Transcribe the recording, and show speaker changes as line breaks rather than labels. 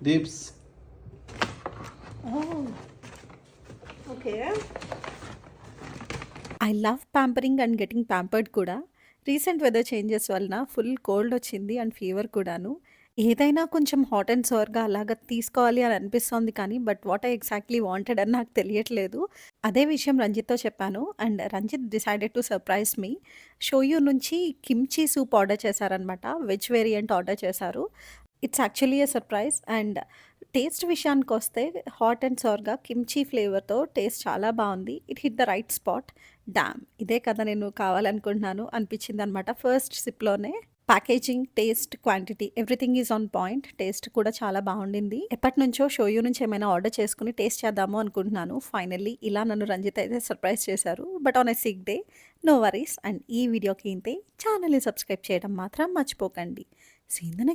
Deeps
okay. I love pampering and getting pampered కూడా. Recent weather changes వలన full cold వచ్చింది and fever కూడాను. ఏదైనా కొంచెం హాట్ అండ్ సోర్‌గా అలాగా తీసుకోవాలి అని అనిపిస్తోంది కానీ, but what I exactly wanted అని నాకు తెలియట్లేదు. అదే విషయం రంజిత్‌తో చెప్పాను and Ranjit decided to surprise me. Shoyu నుంచి కిమ్చీ సూప్ ఆర్డర్ చేశారనమాట. వెజ్ వేరియంట్ ఆర్డర్ చేశారు. It's actually a surprise and taste విషయానికొస్తే హాట్ అండ్ సోర్‌గా కిమ్చీ ఫ్లేవర్‌తో టేస్ట్ చాలా బావుంది. It hit the right spot. Damn! ఇదే కదా నేను కావాలనుకుంటున్నాను అనిపించిందనమాట ఫస్ట్ సిప్‌లోనే. Packaging, taste, quantity everything is on point. Taste కూడా చాలా బావుండింది. ఎప్పటినుంచో షోయూ నుంచి ఏమైనా ఆర్డర్ చేసుకొని టేస్ట్ చేద్దాము అనుకుంటున్నాను. ఫైనల్లీ ఇలా నన్ను రంజిత్ అయితే సర్ప్రైజ్ చేశారు. But on a sick day. No worries and ఈ వీడియోకి ఇంతే. ఛానెల్‌ని సబ్స్క్రైబ్ చేయడం మాత్రం మర్చిపోకండి. See you in the next